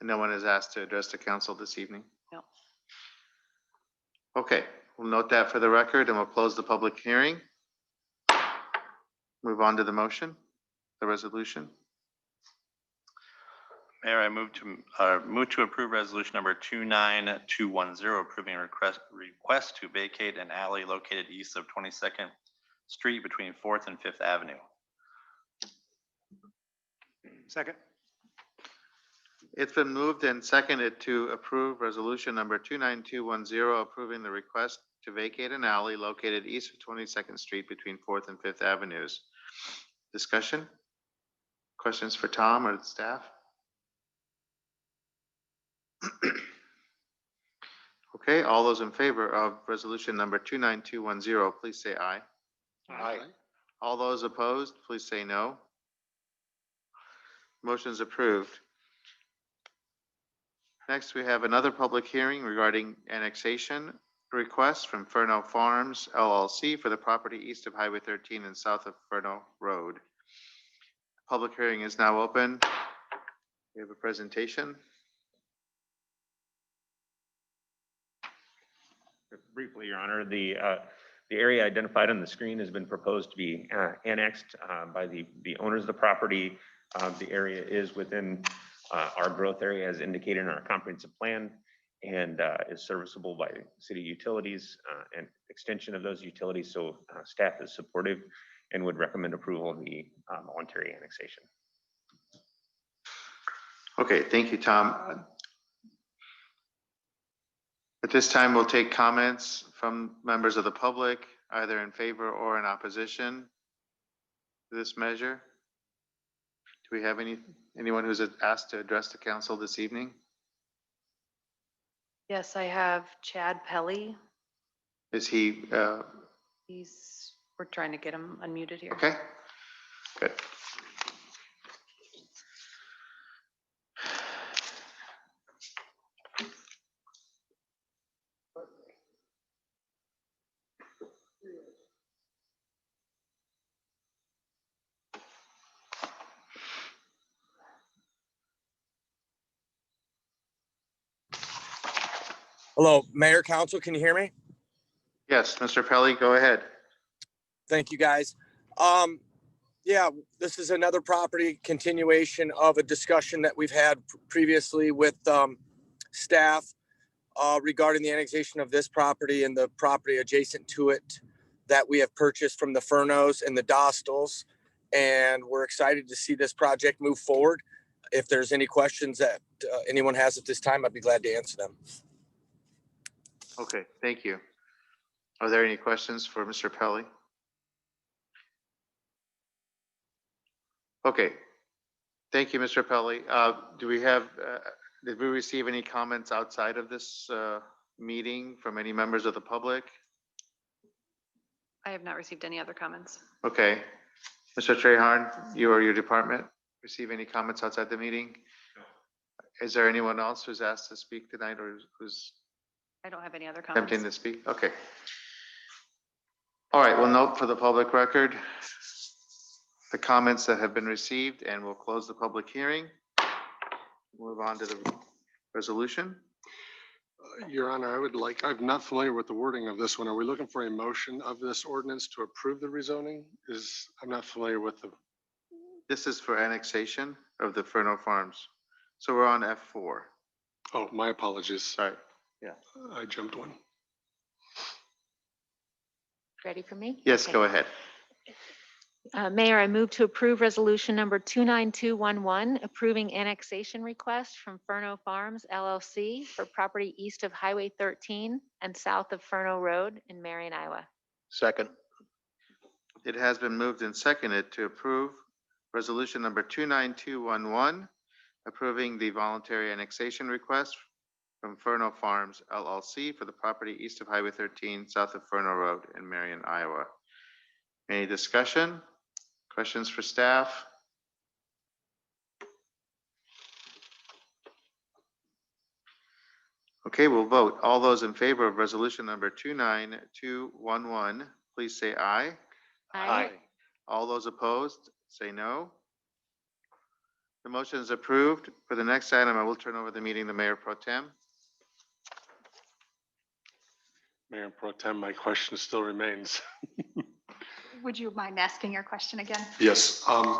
And no one is asked to address the council this evening? No. Okay, we'll note that for the record and we'll close the public hearing. Move on to the motion, the resolution. Mayor, I move to approve resolution number 29210, approving a request to vacate an alley located east of 22nd Street between 4th and 5th Avenue. Second. It's been moved and seconded to approve resolution number 29210, approving the request to vacate an alley located east of 22nd Street between 4th and 5th Avenues. Discussion? Questions for Tom or the staff? Okay, all those in favor of resolution number 29210, please say aye. Aye. All those opposed, please say no. Motion is approved. Next, we have another public hearing regarding annexation request from Furno Farms LLC for the property east of Highway 13 and south of Furno Road. Public hearing is now open. We have a presentation. Briefly, Your Honor, the area identified on the screen has been proposed to be annexed by the owners of the property. The area is within our growth area as indicated in our comprehensive plan and is serviceable by city utilities and extension of those utilities. So staff is supportive and would recommend approval of the voluntary annexation. Okay, thank you, Tom. At this time, we'll take comments from members of the public, either in favor or in opposition to this measure. Do we have anyone who's asked to address the council this evening? Yes, I have Chad Pelly. Is he, We're trying to get him unmuted here. okay? Good. Hello, Mayor, Council, can you hear me? Yes, Mr. Pelly, go ahead. Thank you, guys. Yeah, this is another property continuation of a discussion that we've had previously with staff regarding the annexation of this property and the property adjacent to it that we have purchased from the Furnos and the Dostals. And we're excited to see this project move forward. If there's any questions that anyone has at this time, I'd be glad to answer them. Okay, thank you. Are there any questions for Mr. Pelly? Okay. Thank you, Mr. Pelli. Do we have, did we receive any comments outside of this meeting from any members of the public? I have not received any other comments. Okay. Mr. Treharn, you or your department receive any comments outside the meeting? Is there anyone else who's asked to speak tonight or who's I don't have any other attempting comments. to speak? Okay. All right, we'll note for the public record the comments that have been received, and we'll close the public hearing. Move on to the resolution. Your Honor, I'm not familiar with the wording of this one. Are we looking for a motion of this ordinance to approve the rezoning? I'm not familiar with the, This is for annexation of the Furno Farms. So we're on F4. oh, my apologies. Sorry. Yeah. I jumped one. Ready for me? Yes, Okay. go ahead. Mayor, I move to approve resolution number 29211, approving annexation request from Furno Farms LLC for property east of Highway 13 and south of Furno Road in Marion, Iowa. Second. It has been moved and seconded to approve resolution number 29211, approving the voluntary annexation request from Furno Farms LLC for the property east of Highway 13, south of Furno Road in Marion, Iowa. Any discussion? Questions for staff? Okay, we'll vote. All those in favor of resolution number 29211, please say aye. Aye. All those opposed, say no. The motion is approved. For the next item, I will turn over the meeting to Mayor Pro Tem. Mayor Pro Tem, my question still remains. Would you mind asking your question again? Yes, I'm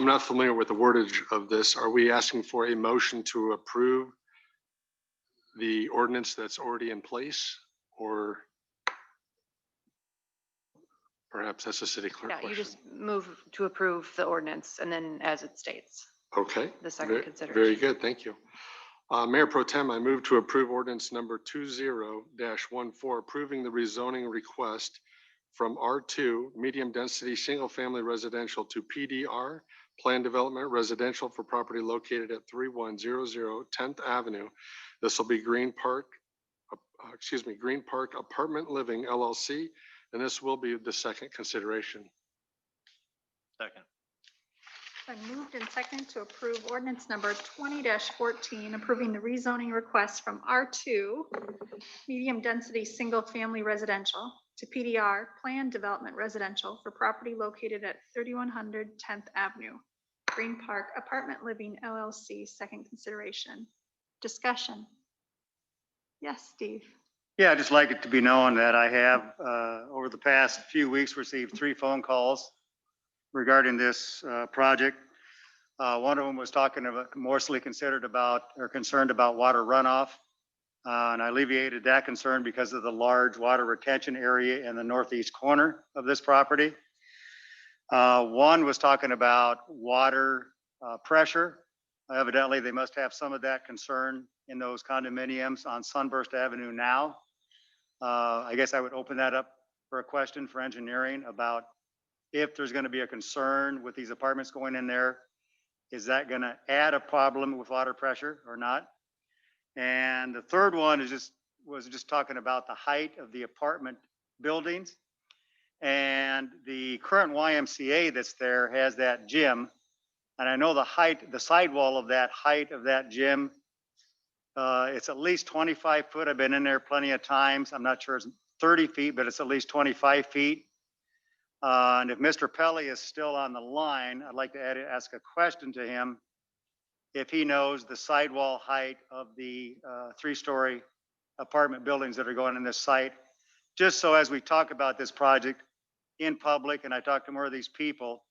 not familiar with the wordage of this. Are we asking for a motion to approve the ordinance that's already in place, or perhaps that's a city clerk Yeah, you question? just move to approve the ordinance and then as it states, Okay. the second Very consideration. good, thank you. Mayor Pro Tem, I move to approve ordinance number 20-14, approving the rezoning request from R2, medium density, single family residential to PDR, planned development residential for property located at 3100 10th Avenue. This will be Green Park Apartment Living LLC, and this will be the second consideration. Second. Been moved and seconded to approve ordinance number 20-14, approving the rezoning request from R2, medium density, single family residential to PDR, planned development residential for property located at 3100 10th Avenue, Green Park Apartment Living LLC, second consideration. Discussion. Yes, Steve. Yeah, I'd just like it to be known that I have, over the past few weeks, received 3 phone calls regarding this project. One of them was talking about, mostly concerned about water runoff. And I alleviated that concern because of the large water retention area in the northeast corner of this property. One was talking about water pressure. Evidently, they must have some of that concern in those condominiums on Sunburst Avenue now. I guess I would open that up for a question for engineering about if there's going to be a concern with these apartments going in there. Is that going to add a problem with water pressure or not? And the third one was just talking about the height of the apartment buildings. And the current YMCA that's there has that gym. And I know the sidewall of that height of that gym, it's at least 25 foot. I've been in there plenty of times. I'm not sure it's 30 feet, but it's at least 25 feet. And if Mr. Pelli is still on the line, I'd like to ask a question to him. If he knows the sidewall height of the 3-story apartment buildings that are going in this site, just so as we talk about this project in public and I talk to more of these people,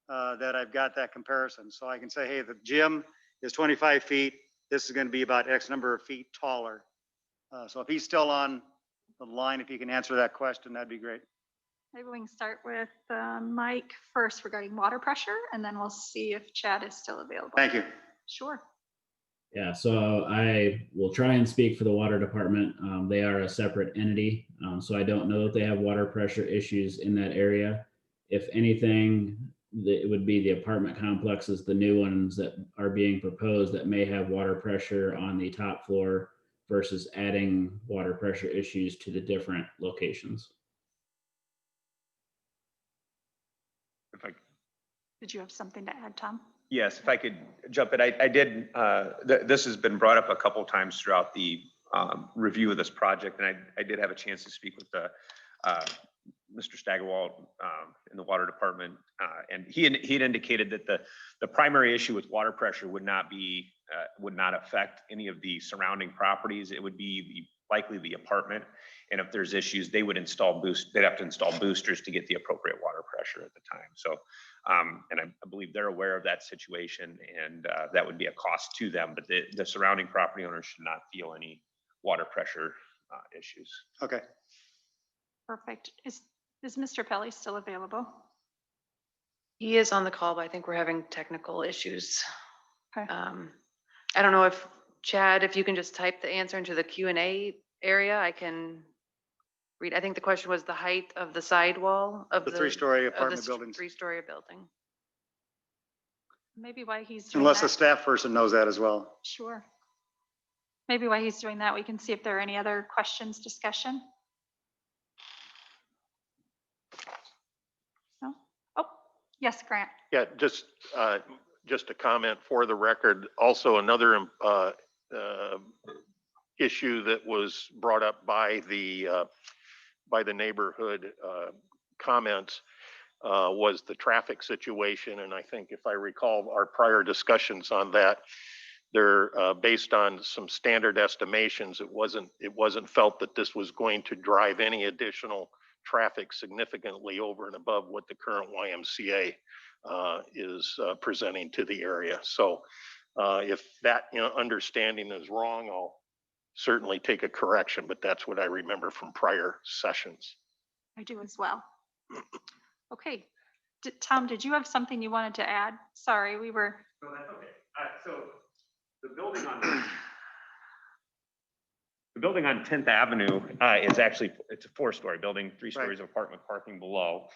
that I've got that comparison. So I can say, hey, the gym is 25 feet. This is going to be about X number of feet taller. So if he's still on the line, if he can answer that question, that'd be great. Maybe we can start with Mike first regarding water pressure, and then we'll see if Chad is still available. Thank you. Sure. Yeah, so I will try and speak for the water department. They are a separate entity, so I don't know that they have water pressure issues in that area. If anything, it would be the apartment complexes, the new ones that are being proposed that may have water pressure on the top floor versus adding water pressure issues to the different locations. If I Did you have something to add, Tom? Yes, if I could jump in, I did, this has been brought up a couple of times throughout the review of this project, and I did have a chance to speak with the Mr. Staggerwald in the water department, and he had indicated that the primary issue with water pressure would not affect any of the surrounding properties. It would be likely the apartment, and if there's issues, they'd have to install boosters to get the appropriate water pressure at the time. So, and I believe they're aware of that situation, and that would be a cost to them, but the surrounding property owners should not feel any water pressure issues. Okay. Perfect. Is Mr. Pelly still available? He is on the call, but I think we're having technical issues. Okay. I don't know if Chad, if you can just type the answer into the Q&A area, I can read. I think the question was the height of the sidewall of The three-story apartment the buildings. three-story building. Maybe why he's doing Unless that. a staff person knows that as well. Sure. Maybe while he's doing that, we can see if there are any other questions, discussion. No? Oh, yes, Grant. Yeah, just a comment for the record. Also, another issue that was brought up by the neighborhood comments was the traffic situation. And I think if I recall our prior discussions on that, they're based on some standard estimations. It wasn't felt that this was going to drive any additional traffic significantly over and above what the current YMCA is presenting to the area. So if that understanding is wrong, I'll certainly take a correction, but that's what I remember from prior sessions. I do as well. Okay. Tom, did you have something you wanted to add? Sorry, we were. No, that's okay. So the building on 10th Avenue is actually, it's a 4-story building, 3 stories of apartment parking below.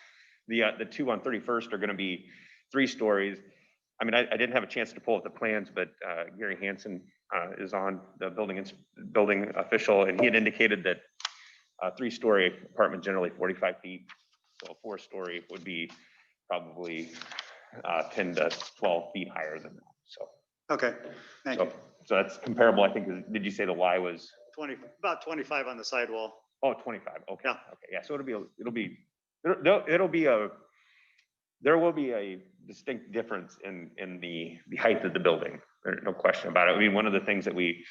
The two on 31st are going to be 3 stories. I mean, I didn't have a chance to pull up the plans, but Gary Hansen is on the building official, and he had indicated that a 3-story apartment generally 45 feet. So a 4-story would be probably 10 to 12 feet higher than that. So Okay, thank you. So that's comparable. I think, did you say the Y was? About 25 on the sidewall. Oh, 25. Okay. Yeah. Okay. Yeah. So there will be a distinct difference in the height of the building. There's no question about it. I mean, one of the things that we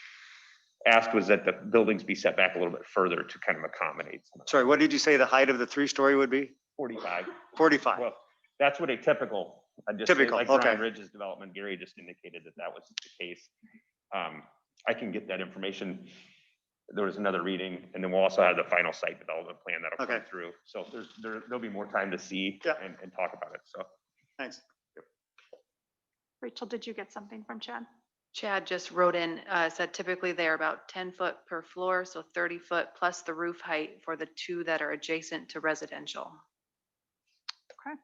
asked was that the buildings be set back a little bit further to kind of accommodate. Sorry, what did you say the height of the 3-story would be? 45. 45. Well, that's what a typical. Typical, like okay. Ryan Ridge's development, Gary just indicated that was the case. I can get that information. There was another reading, and then we'll also have the final site development plan that'll come through. So there'll be more time to see and talk about it. So thanks. Rachel, did you get something from Chad? Chad just wrote in, said typically they're about 10 foot per floor, so 30 foot plus the roof height for the 2 that are adjacent to residential. Okay.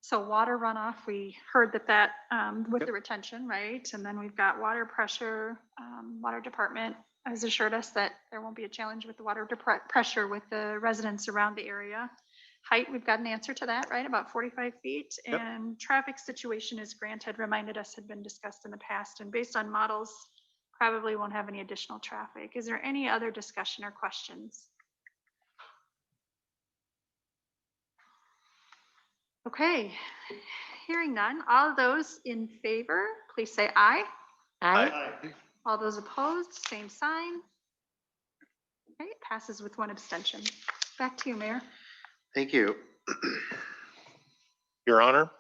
So water runoff, we heard that with the retention, right? And then we've got water pressure. Water department has assured us that there won't be a challenge with the water pressure with the residents around the area. Height, we've got an answer to that, right? About 45 feet. Yep. And traffic situation, as Grant had reminded us, had been discussed in the past, and based on models, probably won't have any additional traffic. Is there any other discussion or questions? Okay, hearing none. All those in favor, please say aye. Aye. All those opposed, same sign. Okay, it passes with 1 abstention. Back to you, Mayor. Thank you. Your Honor,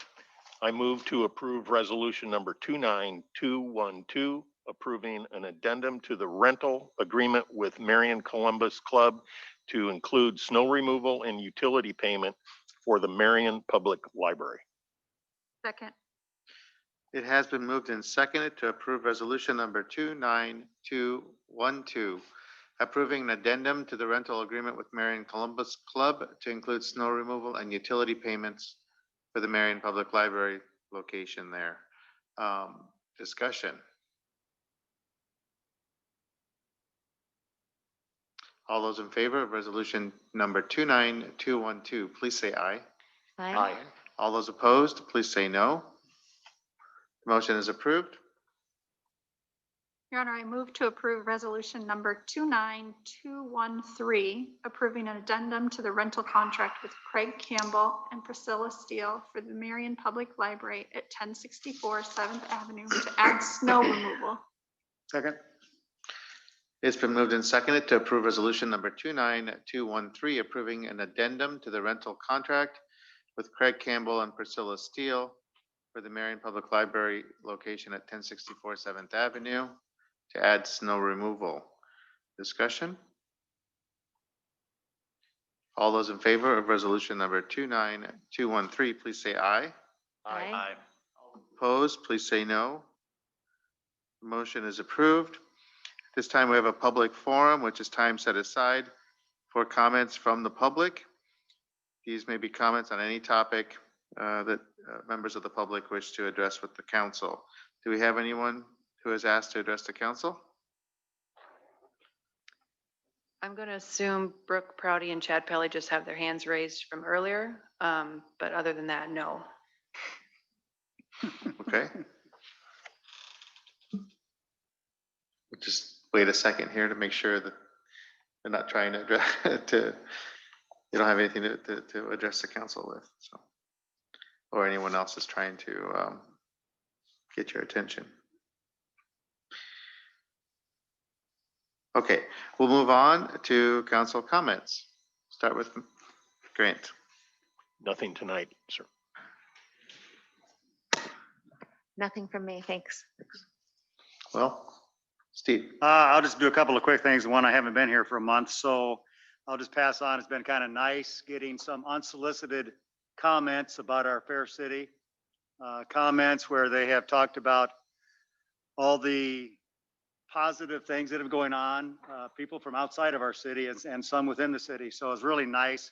I move to approve resolution number 29212, approving an addendum to the rental agreement with Marion Columbus Club to include snow removal and utility payment for the Marion Public Library. Second. It has been moved and seconded to approve resolution number 29212, approving an addendum to the rental agreement with Marion Columbus Club to include snow removal and utility payments for the Marion Public Library location there. Discussion. All those in favor of resolution number 29212, please say aye. Aye. All those opposed, please say no. Motion is approved. Your Honor, I move to approve resolution number 29213, approving an addendum to the rental contract with Craig Campbell and Priscilla Steele for the Marion Public Library at 1064 7th Avenue to add snow removal. Second. It's been moved and seconded to approve resolution number 29213, approving an addendum to the rental contract with Craig Campbell and Priscilla Steele for the Marion Public Library location at 1064 7th Avenue to add snow removal. Discussion? All those in favor of resolution number 29213, please say aye. Aye. Opposed, please say no. Motion is approved. This time we have a public forum, which is time set aside for comments from the public. These may be comments on any topic that members of the public wish to address with the council. Do we have anyone who has asked to address the council? I'm going to assume Brooke Prouty and Chad Pelly just have their hands raised from earlier. But other than that, no. Okay. We'll just wait a second here to make sure that they're not trying to address you don't have anything to address the council with, so, or anyone else is trying to get your attention. Okay, we'll move on to council comments. Start with Grant. Nothing tonight, sir. Nothing from me, thanks. Well, Steve. I'll just do a couple of quick things. One, I haven't been here for a month, so I'll just pass on. It's been kind of nice getting some unsolicited comments about our fair city. Comments where they have talked about all the positive things that are going on, people from outside of our city and some within the city. So it's really nice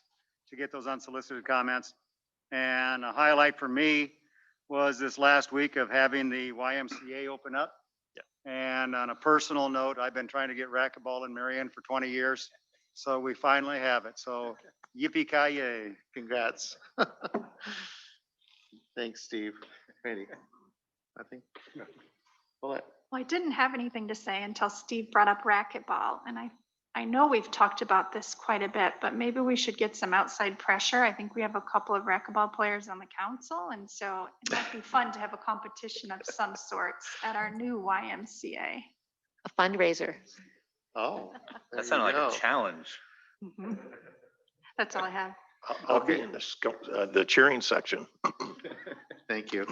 to get those unsolicited comments. And a highlight for me was this last week of having the YMCA open up. And on a personal note, I've been trying to get racquetball in Marion for 20 years. So we finally have it. So yippee-ki-yay. Congrats. Thanks, Steve. Ready? Nothing? Well, I didn't have anything to say until Steve brought up racquetball. And I know we've talked about this quite a bit, but maybe we should get some outside pressure. I think we have a couple of racquetball players on the council. And so it might be fun to have a competition of some sorts at our new YMCA. A fundraiser. oh. there That sounded you like go. a challenge. That's all I have. I'll be Okay. in the cheering section. Thank you.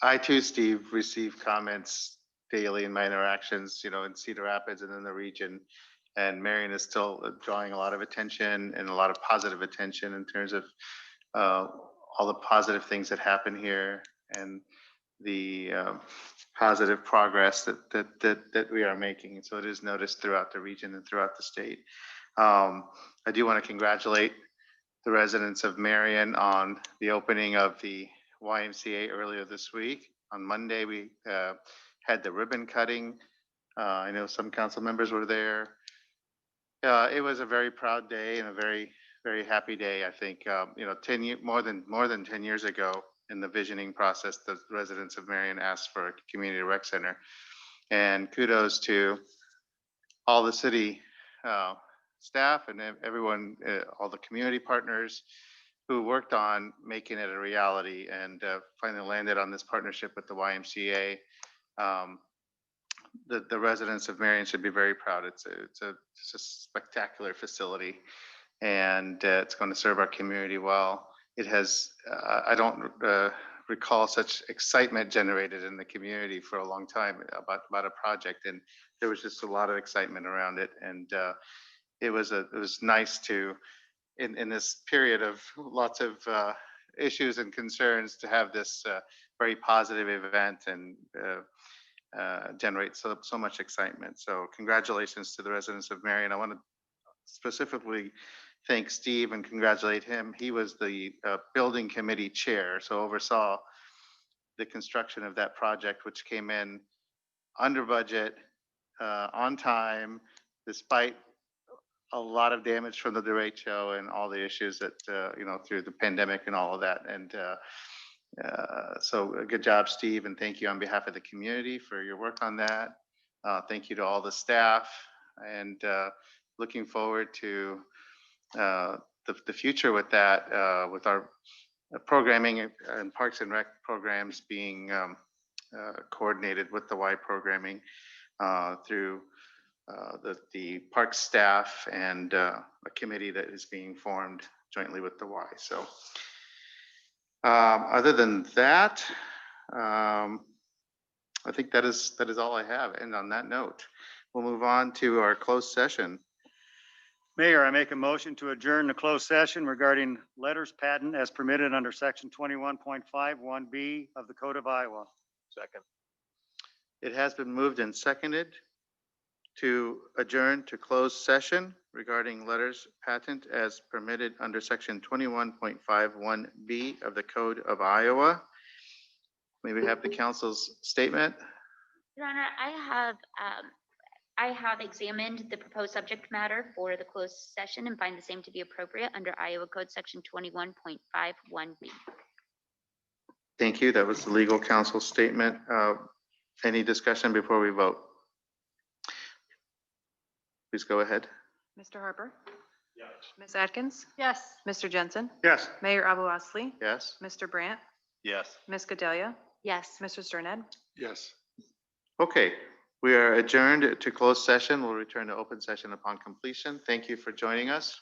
I too, Steve, receive comments daily in my interactions, in Cedar Rapids and in the region. And Marion is still drawing a lot of attention and a lot of positive attention in terms of all the positive things that happen here and the positive progress that we are making. And so it is noticed throughout the region and throughout the state. I do want to congratulate the residents of Marion on the opening of the YMCA earlier this week. On Monday, we had the ribbon cutting. I know some council members were there. It was a very proud day and a very, very happy day. I think, 10 more than 10 years ago in the visioning process, the residents of Marion asked for a community rec center. And kudos to all the city staff and everyone, all the community partners who worked on making it a reality and finally landed on this partnership with the YMCA. The residents of Marion should be very proud. It's a spectacular facility, and it's going to serve our community well. It has, I don't recall such excitement generated in the community for a long time about a project, and there was just a lot of excitement around it. And it was nice to, in this period of lots of issues and concerns, to have this very positive event and generate so much excitement. So congratulations to the residents of Marion. I want to specifically thank Steve and congratulate him. He was the building committee chair, so oversaw the construction of that project, which came in under budget, on time, despite a lot of damage from the derecho and all the issues that, through the pandemic and all of that. And so good job, Steve, and thank you on behalf of the community for your work on that. Thank you to all the staff, and looking forward to the future with that, with our programming and Parks and Rec programs being coordinated with the Y programming through the park staff and a committee that is being formed jointly with the Y. So other than that, I think that is all I have. And on that note, we'll move on to our closed session. Mayor, I make a motion to adjourn the closed session regarding letters patent as permitted under section 21.51B of the Code of Iowa. Second. It has been moved and seconded to adjourn to closed session regarding letters patent as permitted under section 21.51B of the Code of Iowa. May we have the council's statement? Your Honor, I have examined the proposed subject matter for the closed session and find the same to be appropriate under Iowa Code Section 21.51B. Thank you. That was the legal counsel statement. Any discussion before we vote? Please go ahead. Mr. Harper, Yes. Ms. Atkins, Yes. Mr. Jensen, Yes. Mayor Abu Osley, Yes. Mr. Brandt, Yes. Ms. Gedalia, Yes. Mr. Sterned. Yes. Okay, we are adjourned to closed session. We'll return to open session upon completion. Thank you for joining us.